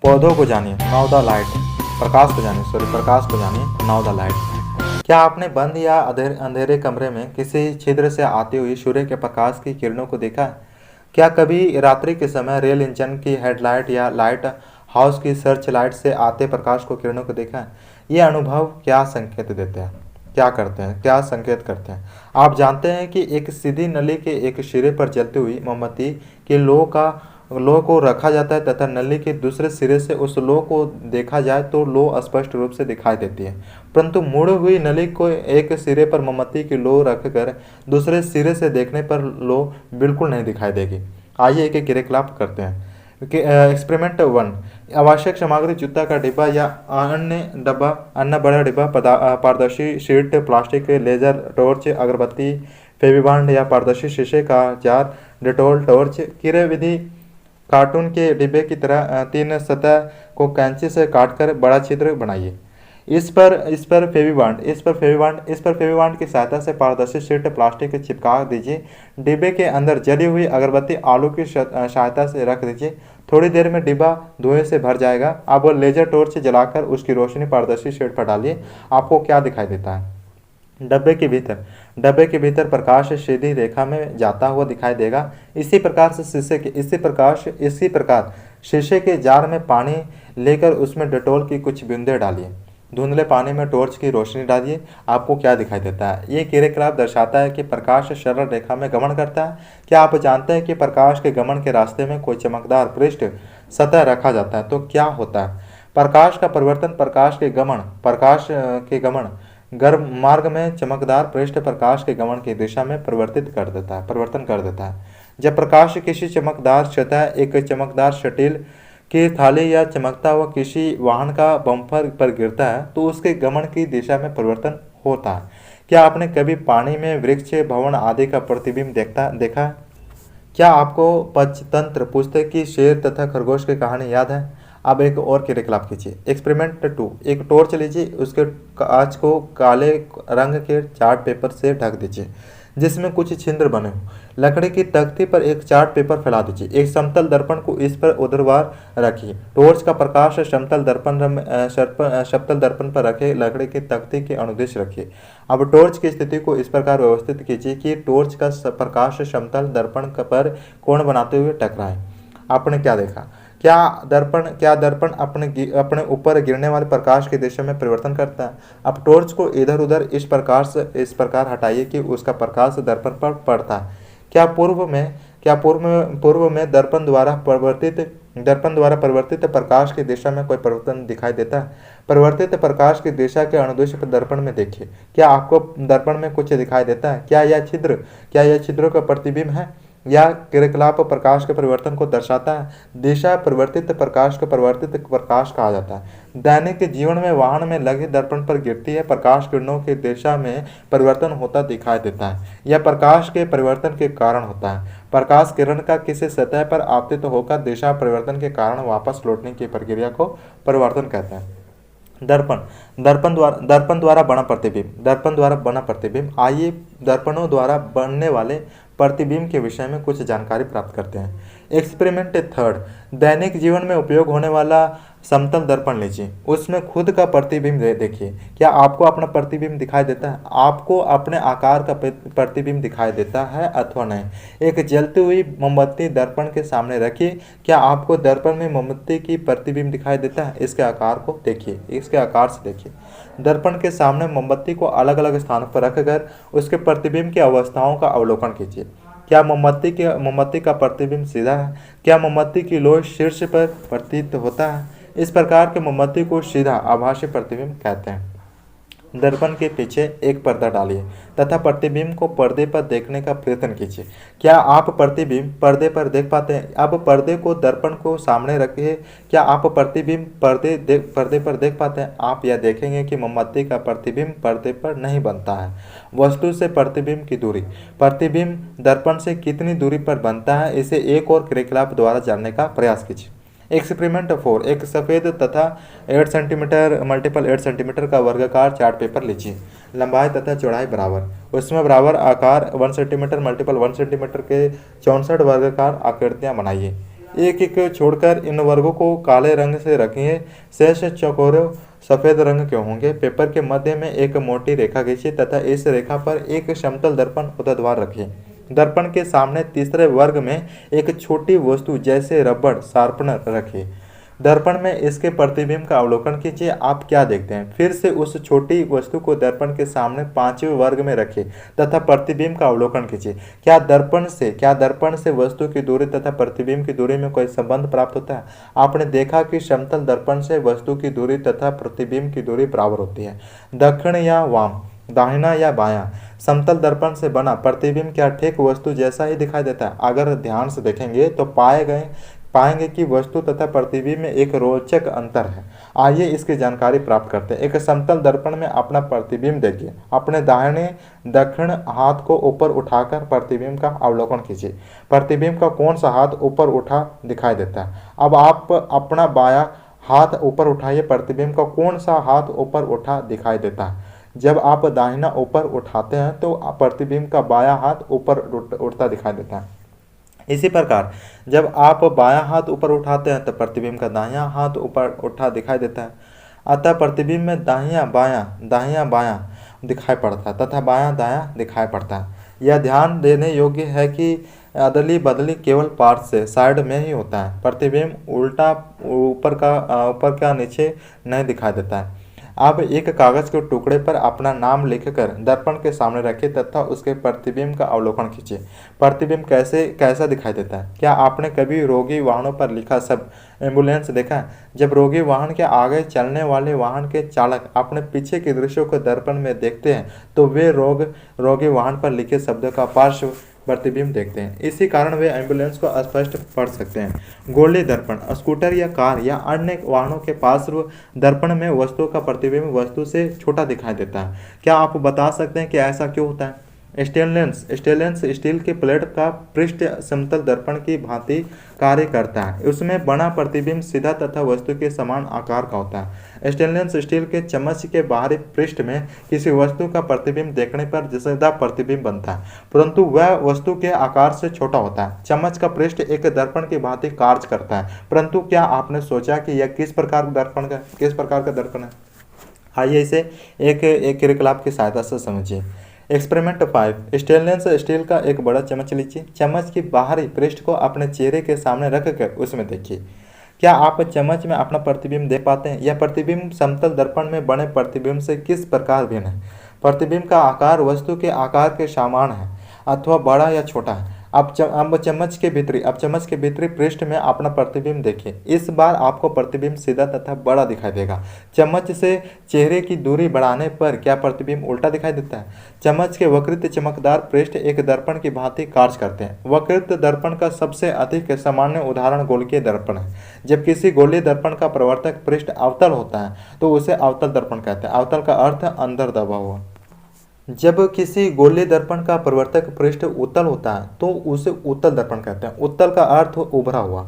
पौधों को जानिए, नाउ द लाइट। प्रकाश को जानिए, नाउ द लाइट। क्या आपने बंद या अंधेरे कमरे में किसी छिद्र से आती हुई सूर्य के प्रकाश की किरणों को देखा है? क्या कभी रात्रि के समय रेल इंजन की हेडलाइट या लाइट हाउस की सर्च लाइट से आते प्रकाश को किरणों को देखा है? ये अनुभव क्या संकेत देते हैं, क्या करते हैं, क्या संकेत करते हैं? आप जानते हैं कि एक सीधी नली के एक सिरे पर जलती हुई मोमबत्ती के लो को रखा जाता है तथा नली के दूसरे सिरे से उस लो को देखा जाए तो लो स्पष्ट रूप से दिखाई देती है, परंतु मुड़ी हुई नली को एक सिरे पर मोमबत्ती की लो रखकर दूसरे सिरे से देखने पर लो बिल्कुल नहीं दिखाई देगी। आइए एक एक क्रियाकलाप करते हैं। एक्सपेरिमेंट 1। आवश्यक सामग्री जूता का डिब्बा या अन्य बड़ा डिब्बा, पारदर्शी शीट, प्लास्टिक, लेजर, टॉर्च, अगरबत्ती, फेविबॉन्ड या पारदर्शी शीशे का जार, डेटॉल, टॉर्च। क्रिया विधि: कार्टून के डिब्बे की तरह 3 सतह को कैंची से काटकर बड़ा छिद्र बनाइए। इस पर फेविबॉन्ड की सहायता से पारदर्शी शीट प्लास्टिक चिपका दीजिए। डिब्बे के अंदर जली हुई अगरबत्ती आलू की सहायता से रख दीजिए। थोड़ी देर में डिब्बा धुएं से भर जाएगा। अब लेजर टॉर्च जलाकर उसकी रोशनी पारदर्शी शीट पर डालिए। आपको क्या दिखाई देता है? डब्बे के भीतर प्रकाश सीधी रेखा में जाता हुआ दिखाई देगा। इसी प्रकार शीशे के जार में पानी लेकर उसमें डेटॉल की कुछ बूंदें डालिए। धुंधले पानी में टॉर्च की रोशनी डालिए। आपको क्या दिखाई देता है? ये क्रियाकलाप दर्शाता है कि प्रकाश सरल रेखा में गमन करता है। क्या आप जानते हैं कि प्रकाश के गमन के रास्ते में कोई चमकदार पृष्ठ सतह रखा जाता है तो क्या होता है? प्रकाश का परिवर्तन प्रकाश के गमन गर्भ मार्ग में चमकदार पृष्ठ प्रकाश के गमन की दिशा में परिवर्तन कर देता है। जब प्रकाश किसी चमकदार सतह, एक चमकदार स्टील की थाली या चमकता हुआ किसी वाहन का बम्पर पर गिरता है तो उसके गमन की दिशा में परिवर्तन होता है। क्या आपने कभी पानी में वृक्ष, भवन आदि का प्रतिबिंब देखा है? क्या आपको पंचतंत्र पुस्तक की शेर तथा खरगोश की कहानी याद है? अब एक और क्रियाकलाप कीजिए। एक्सपेरिमेंट 2। एक टॉर्च लीजिए, उसके कांच को काले रंग के चार्ट पेपर से ढक दीजिए जिसमें कुछ छिद्र बने हों। लकड़ी की तख्ती पर एक चार्ट पेपर फैला दीजिए। एक समतल दर्पण को इस पर ऊर्ध्वाधर रखिए। टॉर्च का प्रकाश समतल दर्पण पर रखे लकड़ी की तख्ती के अनुदिश रखिए। अब टॉर्च की स्थिति को इस प्रकार व्यवस्थित कीजिए कि टॉर्च का प्रकाश समतल दर्पण पर कोण बनाते हुए टकराए। आपने क्या देखा? क्या दर्पण अपने ऊपर गिरने वाले प्रकाश की दिशा में परिवर्तन करता है? अब टॉर्च को इधर उधर इस प्रकार हटाइए कि उसका प्रकाश दर्पण पर पड़ता है। पूर्व में दर्पण द्वारा परिवर्तित प्रकाश की दिशा में कोई परिवर्तन दिखाई देता है? परिवर्तित प्रकाश की दिशा के अनुदिश दर्पण में देखिए। क्या आपको दर्पण में कुछ दिखाई देता है? क्या यह छिद्रों का प्रतिबिंब है? यह क्रियाकलाप प्रकाश के परिवर्तन को दर्शाता है। दिशा परिवर्तित प्रकाश को परिवर्तित प्रकाश कहा जाता है। दैनिक जीवन में वाहन में लगे दर्पण पर गिरती है प्रकाश किरणों की दिशा में परिवर्तन होता दिखाई देता है। यह प्रकाश के परिवर्तन के कारण होता है। प्रकाश किरण का किसी सतह पर आपतित होकर दिशा परिवर्तन के कारण वापस लौटने की प्रक्रिया को परिवर्तन कहते हैं। दर्पण द्वारा बना प्रतिबिंब। आइए दर्पणों द्वारा बनने वाले प्रतिबिंब के विषय में कुछ जानकारी प्राप्त करते हैं। एक्सपेरिमेंट 3। दैनिक जीवन में उपयोग होने वाला समतल दर्पण लीजिए, उसमें खुद का प्रतिबिंब देखिए। क्या आपको अपना प्रतिबिंब दिखाई देता है? आपको अपने आकार का प्रतिबिंब दिखाई देता है अथवा नहीं? एक जलती हुई मोमबत्ती दर्पण के सामने रखिए। क्या आपको दर्पण में मोमबत्ती की प्रतिबिंब दिखाई देता है? इसके आकार से देखिए। दर्पण के सामने मोमबत्ती को अलग अलग स्थानों पर रखकर उसके प्रतिबिंब की अवस्थाओं का अवलोकन कीजिए। क्या मोमबत्ती का प्रतिबिंब सीधा है? क्या मोमबत्ती की लौ शीर्ष पर प्रतीत होता है? इस प्रकार के मोमबत्ती को सीधा आभासी प्रतिबिंब कहते हैं। दर्पण के पीछे एक पर्दा डालिए तथा प्रतिबिंब को पर्दे पर देखने का प्रयत्न कीजिए। क्या आप प्रतिबिंब पर्दे पर देख पाते हैं? अब पर्दे को दर्पण को सामने रखिए। क्या आप प्रतिबिंब पर्दे पर देख पाते हैं? आप यह देखेंगे कि मोमबत्ती का प्रतिबिंब पर्दे पर नहीं बनता है। वस्तु से प्रतिबिंब की दूरी। प्रतिबिंब दर्पण से कितनी दूरी पर बनता है, इसे एक और क्रियाकलाप द्वारा जानने का प्रयास कीजिए। एक्सपेरिमेंट 4। एक सफ़ेद तथा 8 सेंटीमीटर मल्टीपल 8 सेंटीमीटर का वर्गाकार चार्ट पेपर लीजिए। लंबाई तथा चौड़ाई बराबर। उसमें बराबर आकार 1 सेंटीमीटर मल्टीपल 1 सेंटीमीटर के 64 वर्गाकार आकृतियाँ बनाइए। एक एक छोड़कर इन वर्गों को काले रंग से रखिए। शेष चौकोर सफेद रंग के होंगे। पेपर के मध्य में एक मोटी रेखा खींचिए तथा इस रेखा पर एक समतल दर्पण ऊर्ध्वाधर रखिए। दर्पण के सामने तीसरे वर्ग में एक छोटी वस्तु जैसे रबड़ शार्पनर रखिए। दर्पण में इसके प्रतिबिंब का अवलोकन कीजिए। आप क्या देखते हैं? फिर से उस छोटी वस्तु को दर्पण के सामने पांचवें वर्ग में रखिए तथा प्रतिबिंब का अवलोकन कीजिए। क्या दर्पण से वस्तु की दूरी तथा प्रतिबिंब की दूरी में कोई संबंध प्राप्त होता है? आपने देखा कि समतल दर्पण से वस्तु की दूरी तथा प्रतिबिंब की दूरी बराबर होती है। दक्षिण या वाम, दाहिना या बायां, समतल दर्पण से बना प्रतिबिंब क्या ठीक वस्तु जैसा ही दिखाई देता है? अगर ध्यान से देखेंगे तो पाएंगे कि वस्तु तथा प्रतिबिंब में एक रोचक अंतर है। आइए इसकी जानकारी प्राप्त करते हैं। एक समतल दर्पण में अपना प्रतिबिंब देखिए। अपने दाहिने दक्षिण हाथ को ऊपर उठाकर प्रतिबिंब का अवलोकन कीजिए। प्रतिबिंब का कौन सा हाथ ऊपर उठा दिखाई देता है? अब आप अपना बायां हाथ ऊपर उठाइए। प्रतिबिंब का कौन सा हाथ ऊपर उठा दिखाई देता है? जब आप दाहिना ऊपर उठाते हैं तो प्रतिबिंब का बायां हाथ ऊपर उठता दिखाई देता है। इसी प्रकार जब आप बायां हाथ ऊपर उठाते हैं तो प्रतिबिंब का दाहिना हाथ ऊपर उठा दिखाई देता है। अतः प्रतिबिंब में दाहिना बायां दिखाई पड़ता है तथा बायां दायां दिखाई पड़ता है। यह ध्यान देने योग्य है कि अदली बदली केवल पार्श्व से साइड में ही होता है। प्रतिबिंब उल्टा ऊपर का नीचे नहीं दिखाई देता है। आप एक कागज के टुकड़े पर अपना नाम लिखकर दर्पण के सामने रखें तथा उसके प्रतिबिंब का अवलोकन कीजिए। प्रतिबिंब कैसा दिखाई देता है? क्या आपने कभी रोगी वाहनों पर लिखा शब्द एम्बुलेंस देखा है? जब रोगी वाहन के आगे चलने वाले वाहन के चालक अपने पीछे के दृश्यों को दर्पण में देखते हैं तो वे रोगी वाहन पर लिखे शब्दों का पार्श्व प्रतिबिंब देखते हैं। इसी कारण वे एम्बुलेंस को स्पष्ट पढ़ सकते हैं। गोली दर्पण, स्कूटर या कार या अन्य वाहनों के पार्श्व दर्पण में वस्तुओं का प्रतिबिंब वस्तु से छोटा दिखाई देता है। क्या आप बता सकते हैं कि ऐसा क्यों होता है? स्टेनलेस स्टील के प्लेट का पृष्ठ समतल दर्पण की भांति कार्य करता है। उसमें बना प्रतिबिंब सीधा तथा वस्तु के समान आकार का होता है। स्टेनलेस स्टील के चम्मच के बाहरी पृष्ठ में किसी वस्तु का प्रतिबिंब देखने पर सीधा प्रतिबिंब बनता है, परंतु वह वस्तु के आकार से छोटा होता है। चम्मच का पृष्ठ एक दर्पण की भांति कार्य करता है, परंतु क्या आपने सोचा कि यह किस प्रकार का दर्पण है? आइए इसे एक क्रियाकलाप की सहायता से समझिए। एक्सपेरिमेंट 5। स्टेनलेस स्टील का एक बड़ा चम्मच लीजिए। चम्मच की बाहरी पृष्ठ को अपने चेहरे के सामने रखकर उसमें देखिए। क्या आप चम्मच में अपना प्रतिबिंब देख पाते हैं? यह प्रतिबिंब समतल दर्पण में बने प्रतिबिंब से किस प्रकार भिन्न है? प्रतिबिंब का आकार वस्तु के आकार के समान है अथवा बड़ा या छोटा है। अब चम्मच के भीतरी पृष्ठ में अपना प्रतिबिंब देखिए। इस बार आपको प्रतिबिंब सीधा तथा बड़ा दिखाई देगा। चम्मच से चेहरे की दूरी बढ़ाने पर क्या प्रतिबिंब उल्टा दिखाई देता है? चम्मच के वक्रित चमकदार पृष्ठ एक दर्पण की भांति कार्य करते हैं। वक्रित दर्पण का सबसे अधिक सामान्य उदाहरण गोलीय दर्पण है। जब किसी गोलीय दर्पण का प्रवर्तक पृष्ठ अवतल होता है तो उसे अवतल दर्पण कहते हैं। अवतल का अर्थ अंदर दबा हुआ। जब किसी गोलीय दर्पण का प्रवर्तक पृष्ठ उत्तल होता है तो उसे उत्तल दर्पण कहते हैं। उत्तल का अर्थ उभरा हुआ।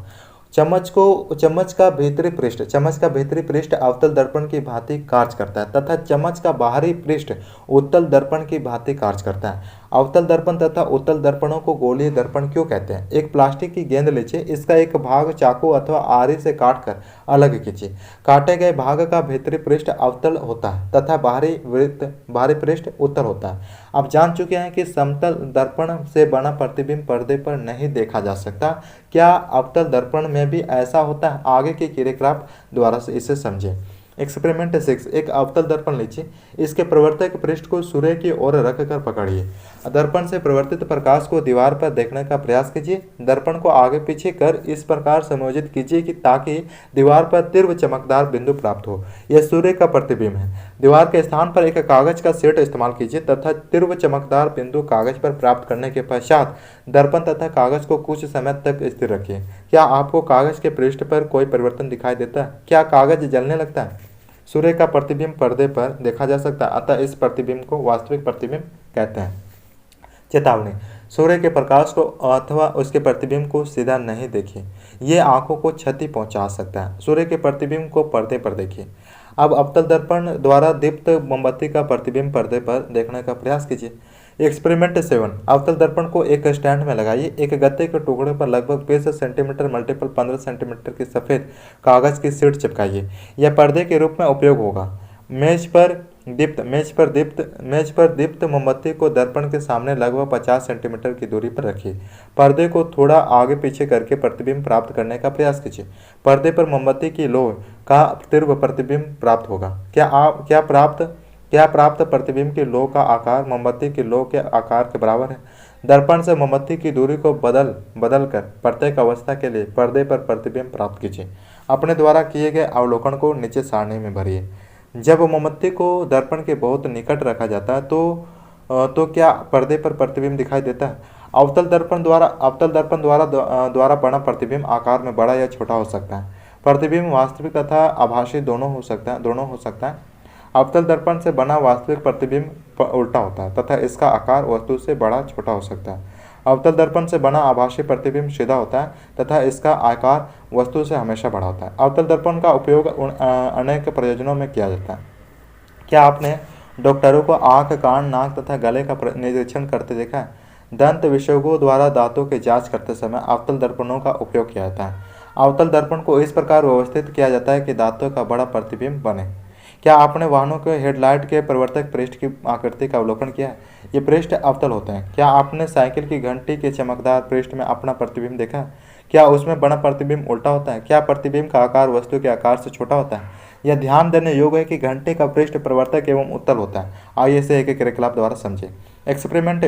चम्मच का भीतरी पृष्ठ अवतल दर्पण की भांति कार्य करता है तथा चम्मच का बाहरी पृष्ठ उत्तल दर्पण की भांति कार्य करता है। अवतल दर्पण तथा उत्तल दर्पणों को गोलीय दर्पण क्यों कहते हैं? एक प्लास्टिक की गेंद लीजिए। इसका एक भाग चाकू अथवा आरी से काटकर अलग कीजिए। काटे गए भाग का भीतरी पृष्ठ अवतल होता है तथा बाहरी पृष्ठ उत्तल होता है। आप जान चुके हैं कि समतल दर्पण से बना प्रतिबिंब पर्दे पर नहीं देखा जा सकता। क्या अवतल दर्पण में भी ऐसा होता है? आगे के क्रियाकलाप द्वारा से इसे समझें। एक्सपेरिमेंट 6। एक अवतल दर्पण लीजिए। इसके प्रवर्तक पृष्ठ को सूर्य की ओर रखकर पकड़िए। दर्पण से प्रवर्तित प्रकाश को दीवार पर देखने का प्रयास कीजिए। दर्पण को आगे पीछे कर इस प्रकार समायोजित कीजिए कि ताकि दीवार पर तीव्र चमकदार बिंदु प्राप्त हो। यह सूर्य का प्रतिबिंब है। दीवार के स्थान पर एक कागज का सेट इस्तेमाल कीजिए तथा तीव्र चमकदार बिंदु कागज पर प्राप्त करने के पश्चात दर्पण तथा कागज को कुछ समय तक स्थिर रखिए। क्या आपको कागज के पृष्ठ पर कोई परिवर्तन दिखाई देता है? क्या कागज जलने लगता है? सूर्य का प्रतिबिंब पर्दे पर देखा जा सकता है, अतः इस प्रतिबिंब को वास्तविक प्रतिबिंब कहते हैं। चेतावनी: सूर्य के प्रकाश को अथवा उसके प्रतिबिंब को सीधा नहीं देखिए, ये आंखों को क्षति पहुंचा सकता है। सूर्य के प्रतिबिंब को पर्दे पर देखिए। अब अवतल दर्पण द्वारा दीप्त मोमबत्ती का प्रतिबिंब पर्दे पर देखने का प्रयास कीजिए। एक्सपेरिमेंट 7, अवतल दर्पण को एक स्टैंड में लगाइए। एक गत्ते के टुकड़े पर लगभग 20 सेंटीमीटर मल्टीपल 15 सेंटीमीटर की सफ़ेद कागज़ की शीट चिपकाइए। यह पर्दे के रूप में उपयोग होगा। मेज पर दीप्त मोमबत्ती को दर्पण के सामने लगभग 50 सेंटीमीटर की दूरी पर रखिए। पर्दे को थोड़ा आगे पीछे करके प्रतिबिंब प्राप्त करने का प्रयास कीजिए। पर्दे पर मोमबत्ती की लौ का तीव्र प्रतिबिंब प्राप्त होगा। क्या प्राप्त प्रतिबिंब की लौ का आकार मोमबत्ती की लौ के आकार के बराबर है? दर्पण से मोमबत्ती की दूरी को बदल कर प्रत्येक अवस्था के लिए पर्दे पर प्रतिबिंब प्राप्त कीजिए। अपने द्वारा किए गए अवलोकन को नीचे सारणी में भरिए। जब मोमबत्ती को दर्पण के बहुत निकट रखा जाता है तो क्या पर्दे पर प्रतिबिंब दिखाई देता है? अवतल दर्पण द्वारा बना प्रतिबिंब आकार में बड़ा या छोटा हो सकता है। प्रतिबिंब वास्तविक तथा आभासी दोनों हो सकता है। अवतल दर्पण से बना वास्तविक प्रतिबिंब उल्टा होता है तथा इसका आकार वस्तु से बड़ा छोटा हो सकता है। अवतल दर्पण से बना आभासी प्रतिबिंब सीधा होता है तथा इसका आकार वस्तु से हमेशा बड़ा होता है। अवतल दर्पण का उपयोग अनेक प्रयोजनों में किया जाता है। क्या आपने डॉक्टरों को आँख, कान, नाक तथा गले का निरीक्षण करते देखा है? दंत विशेषज्ञों द्वारा दांतों की जांच करते समय अवतल दर्पणों का उपयोग किया जाता है। अवतल दर्पण को इस प्रकार व्यवस्थित किया जाता है कि दांतों का बड़ा प्रतिबिंब बने। क्या आपने वाहनों के हेडलाइट के परिवर्तक पृष्ठ की आकृति का अवलोकन किया है? ये पृष्ठ अवतल होते हैं। क्या आपने साइकिल की घंटी के चमकदार पृष्ठ में अपना प्रतिबिंब देखा है? क्या उसमें बना प्रतिबिंब उल्टा होता है? क्या प्रतिबिंब का आकार वस्तु के आकार से छोटा होता है? यह ध्यान देने योग्य है कि घंटे का पृष्ठ परिवर्तक एवं उत्तल होता है। आइए इसे एक क्रियाकलाप द्वारा समझें। एक्सपेरिमेंट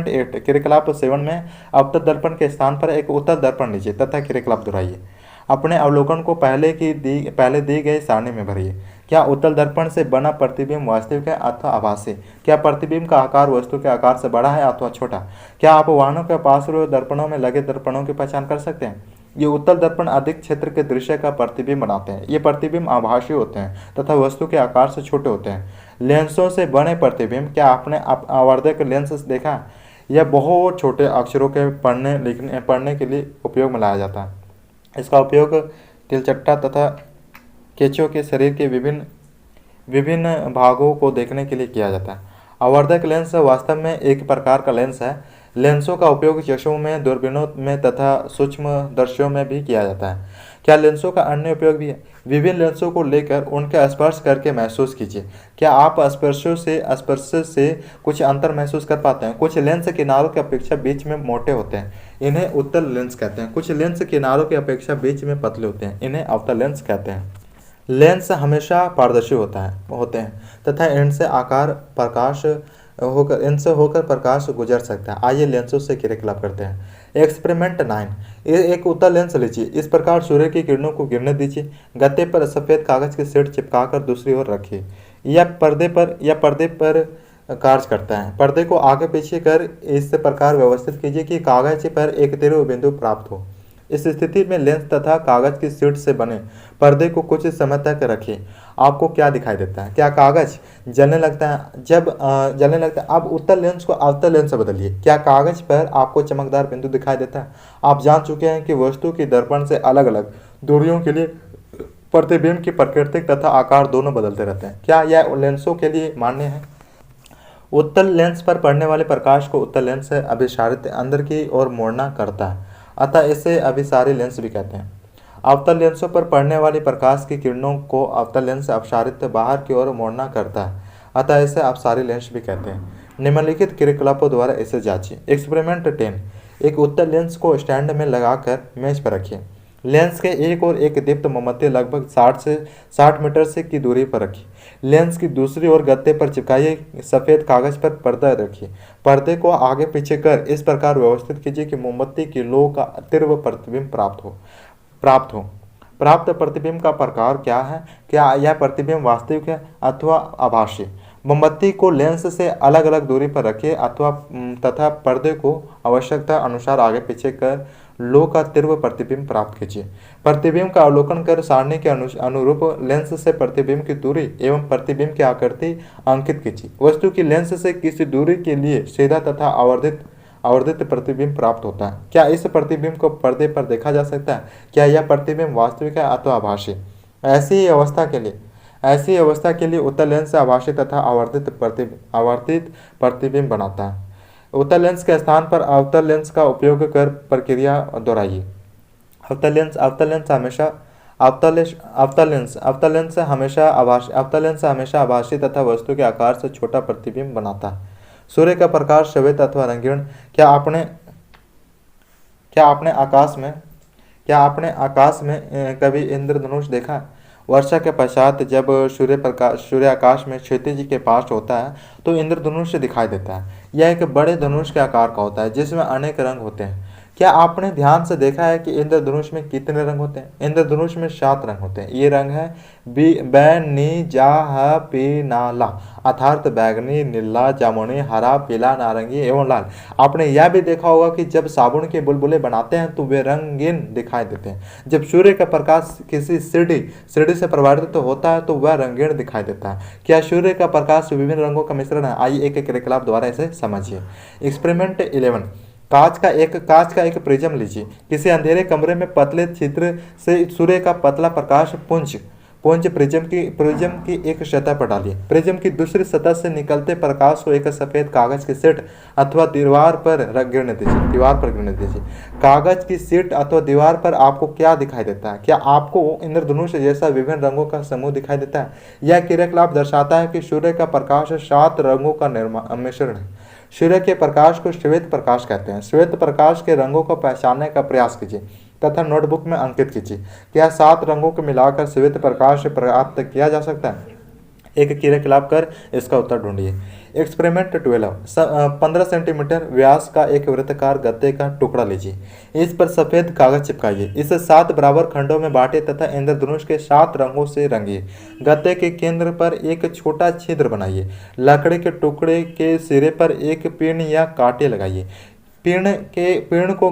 8 क्रियाकलाप 7 में अवतल दर्पण के स्थान पर एक उत्तल दर्पण लीजिए तथा क्रियाकलाप दोहराइए। अपने अवलोकन को पहले दी गई सारणी में भरिए। क्या उत्तल दर्पण से बना प्रतिबिंब वास्तविक है अथवा आभासी? क्या प्रतिबिंब का आकार वस्तु के आकार से बड़ा है अथवा छोटा? क्या आप वाहनों के पास दर्पणों में लगे दर्पणों की पहचान कर सकते हैं? ये उत्तल दर्पण अधिक क्षेत्र के दृश्य का प्रतिबिंब बनाते हैं। ये प्रतिबिंब आभासी होते हैं तथा वस्तु के आकार से छोटे होते हैं। लेंसों से बने प्रतिबिंब, क्या आपने आवर्धक लेंस देखा? यह बहुत छोटे अक्षरों के पढ़ने के लिए उपयोग में लाया जाता है। इसका उपयोग तिलचट्टा तथा केंचुओं के शरीर के विभिन्न भागों को देखने के लिए किया जाता है। आवर्धक लेंस वास्तव में एक प्रकार का लेंस है। लेंसों का उपयोग चश्मों में, दूरबीनों में तथा सूक्ष्मदर्शियों में भी किया जाता है। क्या लेंसों का अन्य उपयोग भी है? विभिन्न लेंसों को लेकर उनका स्पर्श करके महसूस कीजिए। क्या आप स्पर्श से कुछ अंतर महसूस कर पाते हैं? कुछ लेंस किनारों की अपेक्षा बीच में मोटे होते हैं, इन्हें उत्तल लेंस कहते हैं। कुछ लेंस किनारों की अपेक्षा बीच में पतले होते हैं, इन्हें अवतल लेंस कहते हैं। लेंस हमेशा पारदर्शी होते हैं तथा इनसे होकर प्रकाश गुजर सकता है। आइए लेंसों से क्रियाकलाप करते हैं। एक्सपेरिमेंट 9, एक उत्तल लेंस लीजिए। इस प्रकार सूर्य की किरणों को गिरने दीजिए। गत्ते पर सफ़ेद कागज की शीट चिपकाकर दूसरी ओर रखिए। यह पर्दे पर कार्य करता है। पर्दे को आगे पीछे कर इस प्रकार व्यवस्थित कीजिए कि कागज पर एक तीव्र बिंदु प्राप्त हो। इस स्थिति में लेंस तथा कागज की शीट से बने पर्दे को कुछ समय तक रखिए। आपको क्या दिखाई देता है? क्या कागज जलने लगता है? अब उत्तल लेंस को अवतल लेंस से बदलिए। क्या कागज पर आपको चमकदार बिंदु दिखाई देता है? आप जान चुके हैं कि वस्तु की दर्पण से अलग अलग दूरियों के लिए प्रतिबिंब की प्रकृति तथा आकार दोनों बदलते रहते हैं। क्या यह लेंसों के लिए मान्य है? उत्तल लेंस पर पड़ने वाले प्रकाश को उत्तल लेंस से अभिसारित अंदर की ओर मोड़ना करता है, अतः इसे अभिसारी लेंस भी कहते हैं। अवतल लेंसों पर पड़ने वाली प्रकाश की किरणों को अवतल लेंस से अपसारित बाहर की ओर मोड़ना करता है, अतः इसे अपसारी लेंस भी कहते हैं। निम्नलिखित क्रियाकलापों द्वारा इसे जांचिए। एक्सपेरिमेंट 10, एक उत्तल लेंस को स्टैंड में लगाकर मेज पर रखिए। लेंस के एक और एक दीप्त मोमबत्ती लगभग 60 मीटर से की दूरी पर रखिए। लेंस की दूसरी ओर गत्ते पर चिपकाइए। सफ़ेद कागज पर पर्दा रखिए। पर्दे को आगे पीछे कर इस प्रकार व्यवस्थित कीजिए कि मोमबत्ती की लौ का तीव्र प्रतिबिंब प्राप्त प्रतिबिंब का प्रकार क्या है? क्या यह प्रतिबिंब वास्तविक है अथवा आभासी? मोमबत्ती को लेंस से अलग अलग दूरी पर रखिए तथा पर्दे को आवश्यकता अनुसार आगे पीछे कर लौ का तीव्र प्रतिबिंब प्राप्त कीजिए। प्रतिबिंब का अवलोकन कर सारणी के अनुरूप लेंस से प्रतिबिंब की दूरी एवं प्रतिबिंब की आकृति अंकित कीजिए। वस्तु की लेंस से किसी दूरी के लिए सीधा तथा आवर्धित प्रतिबिंब प्राप्त होता है। क्या इस प्रतिबिंब को पर्दे पर देखा जा सकता है? क्या यह प्रतिबिंब वास्तविक है अथवा आभासी? ऐसी ही अवस्था के लिए ऐसी अवस्था के लिए उत्तल लेंस आभासी तथा आवर्तित प्रतिबिंब बनाता है। उत्तल लेंस के स्थान पर अवतल लेंस का उपयोग कर प्रक्रिया दोहराइए। अवतल लेंस हमेशा आभासी तथा वस्तु के आकार से छोटा प्रतिबिंब बनाता है। सूर्य का प्रकाश श्वेत अथवा रंगीन। क्या आपने आकाश में कभी इंद्रधनुष देखा? वर्षा के पश्चात जब सूर्य आकाश में क्षितिज के पास होता है तो इंद्रधनुष दिखाई देता है। यह एक बड़े धनुष के आकार का होता है जिसमें अनेक रंग होते हैं। क्या आपने ध्यान से देखा है कि इंद्रधनुष में कितने रंग होते हैं? इंद्रधनुष में 7 रंग होते हैं। ये रंग है बैगनी, जा, पीनाला अर्थात बैगनी, नीला, जामुनी, हरा, पीला, नारंगी एवं लाल। आपने यह भी देखा होगा कि जब साबुन के बुलबुले बनाते हैं तो वे रंगीन दिखाई देते हैं। जब सूर्य का प्रकाश किसी सीढ़ी से प्रभावित होता है तो वह रंगीन दिखाई देता है। क्या सूर्य का प्रकाश विभिन्न रंगों का मिश्रण है? आइए एक क्रियाकलाप द्वारा इसे समझिए। एक्सपेरिमेंट 11। कांच का एक प्रिज्म लीजिए। किसी अंधेरे कमरे में पतले छिद्र से सूर्य का पतला प्रकाश पुंज प्रिज्म की एक सतह पर डालिए। प्रिज्म की दूसरी सतह से निकलते प्रकाश को एक सफेद कागज की शीट अथवा दीवार पर गिरने दीजिए। कागज की शीट अथवा दीवार पर आपको क्या दिखाई देता है? क्या आपको इंद्रधनुष जैसा विभिन्न रंगों का समूह दिखाई देता है? यह क्रियाकलाप दर्शाता है कि सूर्य का प्रकाश 7 रंगों का मिश्रण है। सूर्य के प्रकाश को श्वेत प्रकाश कहते हैं। श्वेत प्रकाश के रंगों को पहचानने का प्रयास कीजिए तथा नोटबुक में अंकित कीजिए। क्या 7 रंगों को मिलाकर श्वेत प्रकाश प्राप्त किया जा सकता है? एक क्रियाकलाप कर इसका उत्तर ढूंढिए। एक्सपेरिमेंट 12। 15 सेंटीमीटर व्यास का एक वृत्ताकार गत्ते का टुकड़ा लीजिए। इस पर सफेद कागज चिपकाइए। इसे 7 बराबर खंडों में बांटे तथा इंद्रधनुष के 7 रंगों से रंगिए। गत्ते के केंद्र पर एक छोटा छिद्र बनाइए। लकड़ी के टुकड़े के सिरे पर एक पिन या कांटे लगाइए। पेड़ को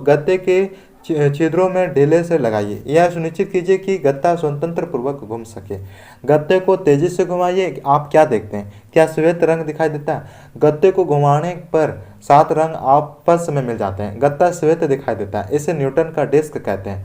गत्ते के छिद्रों में ढीले से लगाइए। यह सुनिश्चित कीजिए कि गत्ता स्वतंत्र पूर्वक घूम सके। गत्ते को तेजी से घुमाइए। आप क्या देखते हैं? क्या श्वेत रंग दिखाई देता है? गत्ते को घुमाने पर 7 रंग आपस में मिल जाते हैं। गत्ता श्वेत दिखाई देता है। इसे न्यूटन का डिस्क कहते हैं।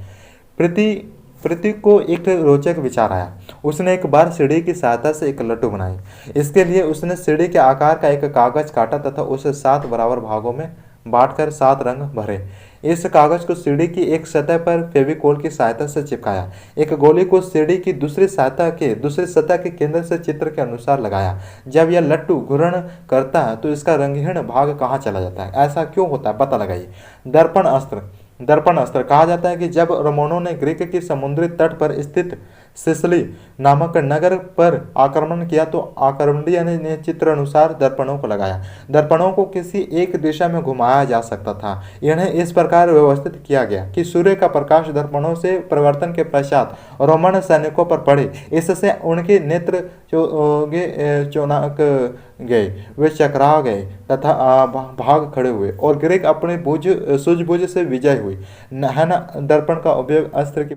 प्रीति को एक रोचक विचार आया। उसने एक बार सीढ़ी की सहायता से एक लट्टू बनाई। इसके लिए उसने सीढ़ी के आकार का एक कागज काटा तथा उसे 7 बराबर भागों में बांटकर 7 रंग भरे। इस कागज को सीढ़ी की एक सतह पर फेविकोल की सहायता से चिपकाया। एक गोली को सीढ़ी की दूसरी सतह के केंद्र से चित्र के अनुसार लगाया। जब यह लट्टू घूर्ण करता है तो इसका रंगहीन भाग कहाँ चला जाता है? ऐसा क्यों होता है? पता लगाइए। दर्पण अस्त्र कहा जाता है कि जब रोमनों ने ग्रीक की समुद्री तट पर स्थित सिसली नामक नगर पर आक्रमण किया तो आक्रमणियों ने चित्र अनुसार दर्पणों को लगाया। दर्पणों को किसी एक दिशा में घुमाया जा सकता था। इन्हें इस प्रकार व्यवस्थित किया गया कि सूर्य का प्रकाश दर्पणों से परिवर्तन के पश्चात रोमन सैनिकों पर पड़े। इससे उनके नेत्र चौनाक गए, वे चकरा गए तथा भाग खड़े हुए और ग्रीक अपने सूझबूझ से विजय हुई। दर्पण का उपयोग अस्त्र की